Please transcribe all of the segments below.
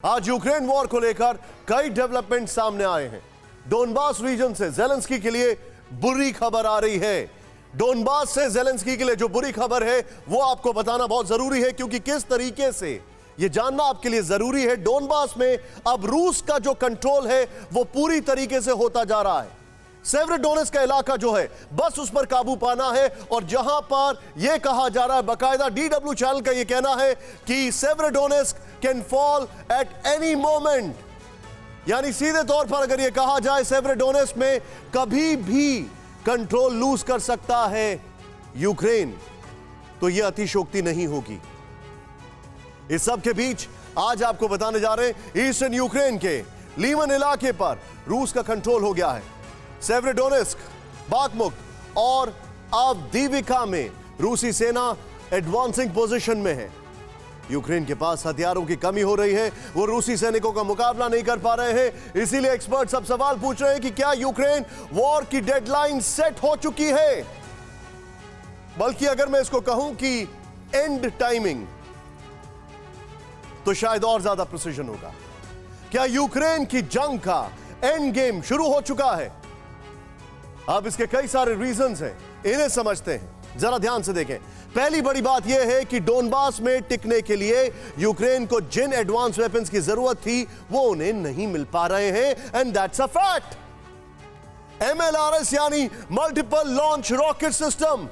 आज Ukraine war को लेकर कई डेवलपमेंट सामने आए हैं। डोनबास रीजन से जेलेंस्की के लिए बुरी खबर आ रही है। डोनबास से जेलेंस्की के लिए जो बुरी खबर है वो आपको बताना बहुत जरूरी है, क्योंकि किस तरीके से ये जानना आपके लिए जरूरी है। डोनबास में अब रूस का जो कंट्रोल है वो पूरी तरीके से होता जा रहा है। सेवेरोडोनेत्स्क का इलाका जो है बस उस पर काबू पाना है, और जहां पर यह कहा जा रहा है, बाकायदा डीडब्ल्यू चैनल का यह कहना है कि Severodonetsk can fall at any moment. यानी सीधे तौर पर अगर यह कहा जाए सेवेरोडोनेत्स्क में कभी भी कंट्रोल लूज कर सकता है यूक्रेन, तो यह अतिशयोक्ति नहीं होगी। इस सब के बीच आज आपको बताने जा रहे हैं ईस्टर्न यूक्रेन के लीमन इलाके पर रूस का कंट्रोल हो गया है। सेवेरोडोनेत्स्क, बाखमुत और अवदीविका में रूसी सेना एडवांसिंग पोजीशन में है। यूक्रेन के पास हथियारों की कमी हो रही है, वो रूसी सैनिकों का मुकाबला नहीं कर पा रहे हैं। इसीलिए एक्सपर्ट सब सवाल पूछ रहे हैं कि क्या यूक्रेन वॉर की डेडलाइन सेट हो चुकी है, बल्कि अगर मैं इसको कहूं कि एंड टाइमिंग, तो शायद और ज्यादा प्रिसिजन होगा। क्या यूक्रेन की जंग का एंड गेम शुरू हो चुका है? अब इसके कई सारे रीजंस हैं, इन्हें समझते हैं। जरा ध्यान से देखें। पहली बड़ी बात यह है कि डोनबास में टिकने के लिए यूक्रेन को जिन एडवांस वेपन्स की जरूरत थी वो उन्हें नहीं मिल पा रहे हैं, and that's a fact. MLRS यानी multiple launch rocket system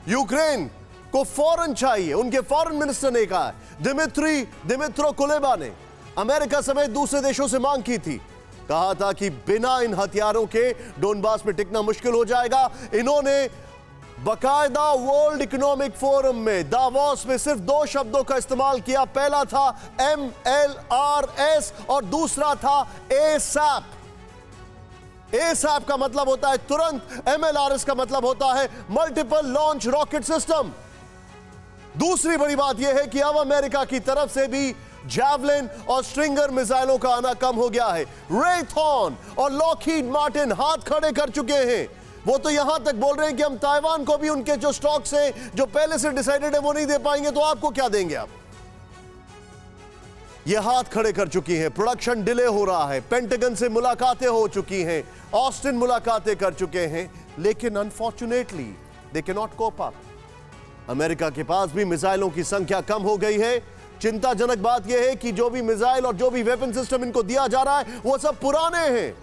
Ukraine को फौरन चाहिए। उनके फॉरेन मिनिस्टर ने कहा, दिमित्रो कुलेबा ने अमेरिका समेत दूसरे देशों से मांग की थी, कहा था कि बिना इन हथियारों के डोनबास में टिकना मुश्किल हो जाएगा। इन्होंने बकायदा वर्ल्ड इकोनॉमिक फोरम में दावोस में सिर्फ दो शब्दों का इस्तेमाल किया। पहला था MLRS और दूसरा था ASAP। ASAP का मतलब होता है तुरंत, MLRS का मतलब होता है मल्टीपल लॉन्च रॉकेट सिस्टम। दूसरी बड़ी बात यह है कि अब अमेरिका की तरफ से भी जैवलिन और स्ट्रिंगर मिसाइलों का आना कम हो गया है। रेथॉन और लॉकहीड मार्टिन हाथ खड़े कर चुके हैं। वो तो यहां तक बोल रहे हैं कि हम ताइवान को भी उनके जो स्टॉक्स हैं जो पहले से डिसाइडेड है वो नहीं दे पाएंगे, तो आपको क्या देंगे आप? ये हाथ खड़े कर चुकी हैं। प्रोडक्शन डिले हो रहा है। पेंटागन से मुलाकातें हो चुकी हैं, ऑस्टिन मुलाकातें कर चुके हैं, लेकिन unfortunately they can not cope up. America के पास भी मिसाइलों की संख्या कम हो गई है। चिंताजनक बात यह है कि जो भी मिसाइल और जो भी वेपन सिस्टम इनको दिया जा रहा है वो सब पुराने हैं।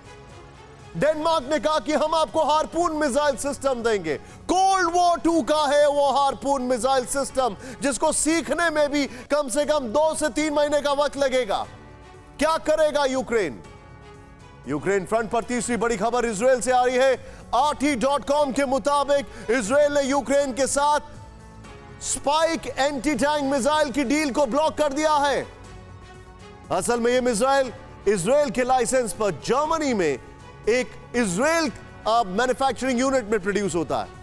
डेनमार्क ने कहा कि हम आपको हार्पून मिसाइल सिस्टम देंगे। कोल्ड वॉर 2 का है वो हार्पून मिसाइल सिस्टम, जिसको सीखने में भी कम से कम 2 से 3 महीने का वक्त लगेगा। क्या करेगा यूक्रेन? यूक्रेन फ्रंट पर तीसरी बड़ी खबर इजराइल से आ रही है। RT.com के मुताबिक इजराइल ने यूक्रेन के साथ स्पाइक एंटी टैंक मिसाइल की डील को ब्लॉक कर दिया है। असल में यह मिसाइल इजराइल के लाइसेंस पर जर्मनी में एक इजराइल मैन्युफैक्चरिंग यूनिट में प्रोड्यूस होता है।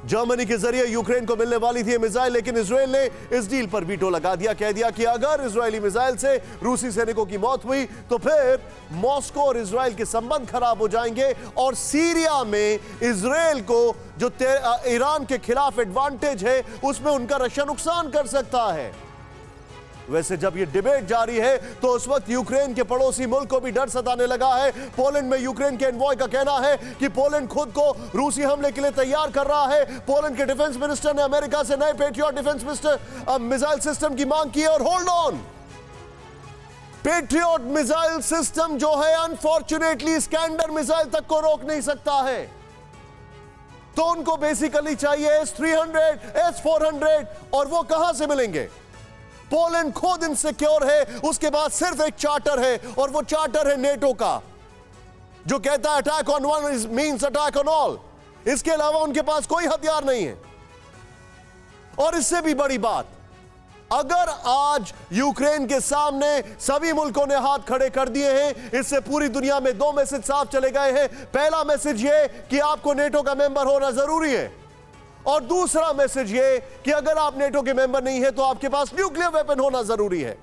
जर्मनी के जरिए यूक्रेन को मिलने वाली थी यह मिसाइल, लेकिन इजराइल ने इस डील पर वीटो लगा दिया। कह दिया कि अगर इजरायली मिसाइल से रूसी सैनिकों की मौत हुई तो फिर मॉस्को और इजराइल के संबंध खराब हो जाएंगे, और सीरिया में इजराइल को जो ईरान के खिलाफ एडवांटेज है उसमें उनका रशिया नुकसान कर सकता है। वैसे जब ये डिबेट जारी है तो उस वक्त यूक्रेन के पड़ोसी मुल्क को भी डर सताने लगा है। पोलैंड में यूक्रेन के एनवॉय का कहना है कि पोलैंड खुद को रूसी हमले के लिए तैयार कर रहा है। पोलैंड के डिफेंस मिनिस्टर ने अमेरिका से नए पेट्रियट डिफेंस मिसाइल सिस्टम की मांग की है। और hold on, patriot missile system जो है अनफॉर्चुनेटली स्कैंडर मिसाइल तक को रोक नहीं सकता है, तो उनको बेसिकली चाहिए S-300, S-400, और वो कहां से मिलेंगे? पोलैंड खुद इनसिक्योर है, उसके बाद सिर्फ एक चार्टर है, और वो चार्टर है नेटो का, जो कहता है attack on one means attack on all. इसके अलावा उनके पास कोई हथियार नहीं है। और इससे भी बड़ी बात, अगर आज यूक्रेन के सामने सभी मुल्कों ने हाथ खड़े कर दिए हैं, इससे पूरी दुनिया में 2 मैसेज साफ चले गए हैं। पहला मैसेज ये कि आपको नेटो का मेंबर होना जरूरी है, और दूसरा मैसेज ये कि अगर आप नेटो के मेंबर नहीं है तो आपके पास न्यूक्लियर वेपन होना जरूरी है।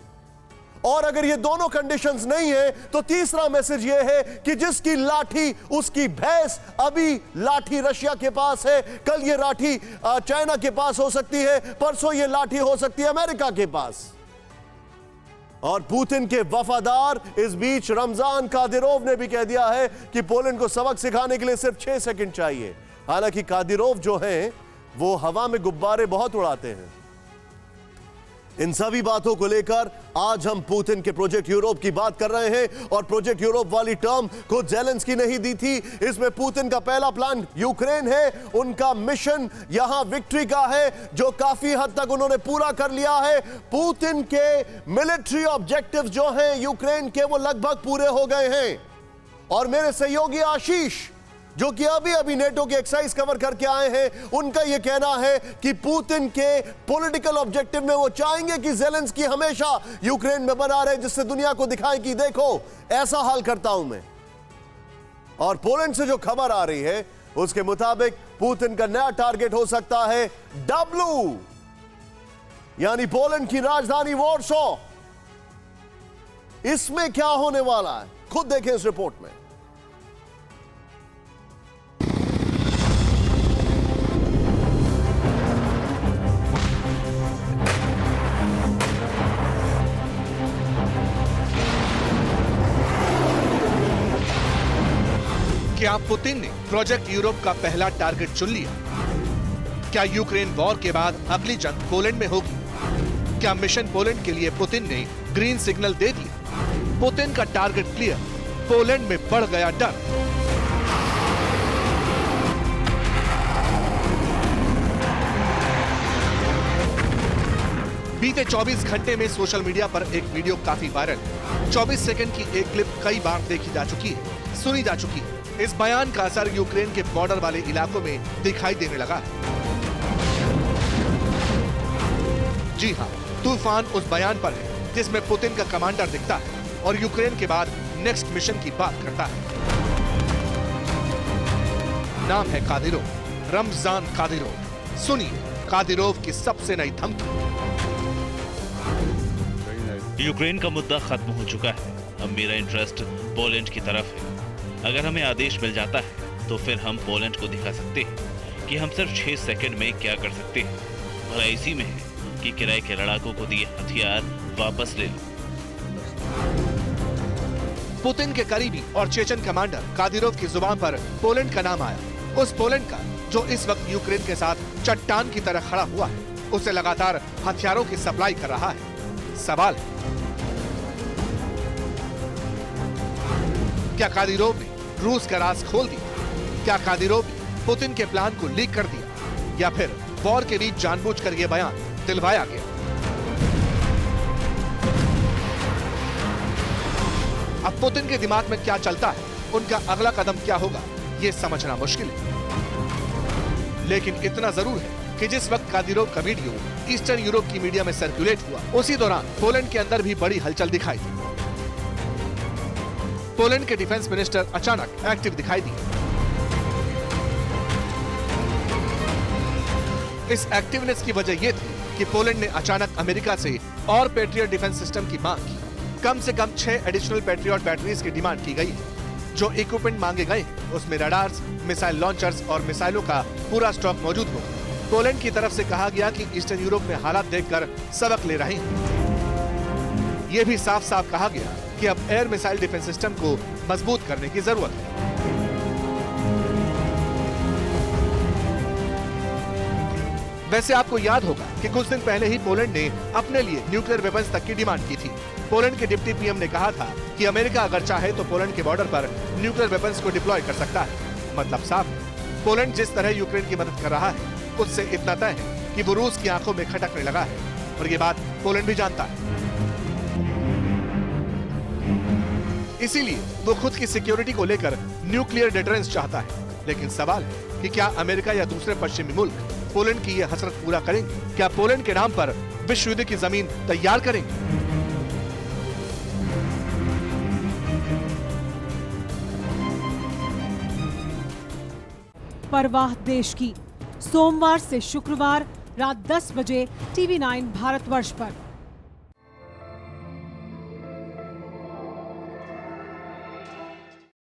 और अगर ये दोनों कंडीशंस नहीं है तो तीसरा मैसेज ये है कि जिसकी लाठी उसकी भैंस। अभी लाठी रशिया के पास है, कल ये लाठी चाइना के पास हो सकती है, परसों ये लाठी हो सकती है अमेरिका के पास। और पुतिन के वफादार इस बीच रमजान कादिरोव ने भी कह दिया है कि पोलैंड को सबक सिखाने के लिए सिर्फ 6 सेकंड चाहिए। हालांकि कादिरोव जो हैं वो हवा में गुब्बारे बहुत उड़ाते हैं। इन सभी बातों को लेकर आज हम पुतिन के प्रोजेक्ट यूरोप की बात कर रहे हैं और प्रोजेक्ट यूरोप वाली टर्म खुद ज़ेलेंस्की नहीं दी थी। इसमें पुतिन का पहला प्लान यूक्रेन है। उनका मिशन यहां विक्ट्री का है जो काफी हद तक उन्होंने पूरा कर लिया है। पुतिन के मिलिट्री ऑब्जेक्टिव्स जो हैं यूक्रेन के वो लगभग पूरे हो गए हैं। और मेरे सहयोगी आशीष जो कि अभी नेटो की एक्सरसाइज कवर करके आए हैं, उनका यह कहना है कि पुतिन के पॉलिटिकल ऑब्जेक्टिव में वो चाहेंगे कि ज़ेलेंस्की हमेशा यूक्रेन में बना रहे, जिससे दुनिया को दिखाएं कि देखो ऐसा हाल करता हूं मैं। और पोलैंड से जो खबर आ रही है उसके मुताबिक पुतिन का नया टारगेट हो सकता है डब्ल्यू, यानी पोलैंड की राजधानी वॉर्सो। इसमें क्या होने वाला है खुद देखें इस रिपोर्ट में। क्या पुतिन ने प्रोजेक्ट यूरोप का पहला टारगेट चुन लिया? क्या यूक्रेन वॉर के बाद अगली जंग पोलैंड में होगी? क्या मिशन पोलैंड के लिए पुतिन ने ग्रीन सिग्नल दे दिया? पुतिन का टारगेट क्लियर, पोलैंड में बढ़ गया डर। बीते 24 घंटे में सोशल मीडिया पर एक वीडियो काफी वायरल। 24 सेकंड की एक क्लिप कई बार देखी जा चुकी है, सुनी जा चुकी है। इस बयान का असर यूक्रेन के बॉर्डर वाले इलाकों में दिखाई देने लगा है। जी हां, तूफान उस बयान पर है जिसमें पुतिन का कमांडर दिखता है और यूक्रेन के बाद नेक्स्ट मिशन की बात करता है। नाम है कादिरोव, रमजान कादिरोव। सुनिए कादिरोव की सबसे नई धमकी। यूक्रेन का मुद्दा खत्म हो चुका है। अब मेरा इंटरेस्ट पोलैंड की तरफ है। अगर हमें आदेश मिल जाता है तो फिर हम पोलैंड को दिखा सकते हैं कि हम सिर्फ 6 सेकंड में क्या कर सकते हैं। भला इसी में है कि किराए के लड़ाकों को दिए हथियार वापस ले लो। पुतिन के करीबी और चेचन कमांडर कादिरोव की जुबान पर पोलैंड का नाम आया। उस पोलैंड का जो इस वक्त यूक्रेन के साथ चट्टान की तरह खड़ा हुआ है, उसे लगातार हथियारों की सप्लाई कर रहा है। सवाल है, क्या कादिरोव ने रूस का राज खोल दिया? क्या कादिरोव ने पुतिन के प्लान को लीक कर दिया या फिर वॉर के बीच जानबूझकर यह बयान दिलवाया गया? अब पुतिन के दिमाग में क्या चलता है, उनका अगला कदम क्या होगा, यह समझना मुश्किल है। लेकिन इतना जरूर है कि जिस वक्त कादिरोव का वीडियो ईस्टर्न यूरोप की मीडिया में सर्कुलेट हुआ, उसी दौरान पोलैंड के अंदर भी बड़ी हलचल दिखाई दी। पोलैंड के डिफेंस मिनिस्टर अचानक एक्टिव दिखाई दिए। इस एक्टिवनेस की वजह यह थी कि पोलैंड ने अचानक अमेरिका से और पैट्रियट डिफेंस सिस्टम की मांग की। कम से कम 6 एडिशनल पैट्रियट बैटरीज की डिमांड की गई है। जो इक्विपमेंट मांगे गए उसमें रडार्स, मिसाइल लॉन्चर्स और मिसाइलों का पूरा स्टॉक मौजूद हो। पोलैंड की तरफ से कहा गया कि ईस्टर्न यूरोप में हालात देखकर सबक ले रहे हैं। यह भी साफ साफ कहा गया कि अब एयर मिसाइल डिफेंस सिस्टम को मजबूत करने की जरूरत है। वैसे आपको याद होगा कि कुछ दिन पहले ही पोलैंड ने अपने लिए न्यूक्लियर वेपन्स तक की डिमांड की थी। पोलैंड के डिप्टी पीएम ने कहा था कि अमेरिका अगर चाहे तो पोलैंड के बॉर्डर पर न्यूक्लियर वेपन्स को डिप्लॉय कर सकता है। मतलब साफ है, पोलैंड जिस तरह यूक्रेन की मदद कर रहा है उससे इतना तय है कि वो रूस की आंखों में खटकने लगा है और ये बात पोलैंड भी जानता है। इसीलिए वो खुद की सिक्योरिटी को लेकर न्यूक्लियर डिटरेंस चाहता है। लेकिन सवाल है कि क्या अमेरिका या दूसरे पश्चिमी मुल्क पोलैंड की यह हसरत पूरा करेंगे? क्या पोलैंड के नाम पर विश्व युद्ध की जमीन तैयार करेंगे? परवाह देश की, सोमवार से शुक्रवार रात 10 बजे TV9 भारतवर्ष पर।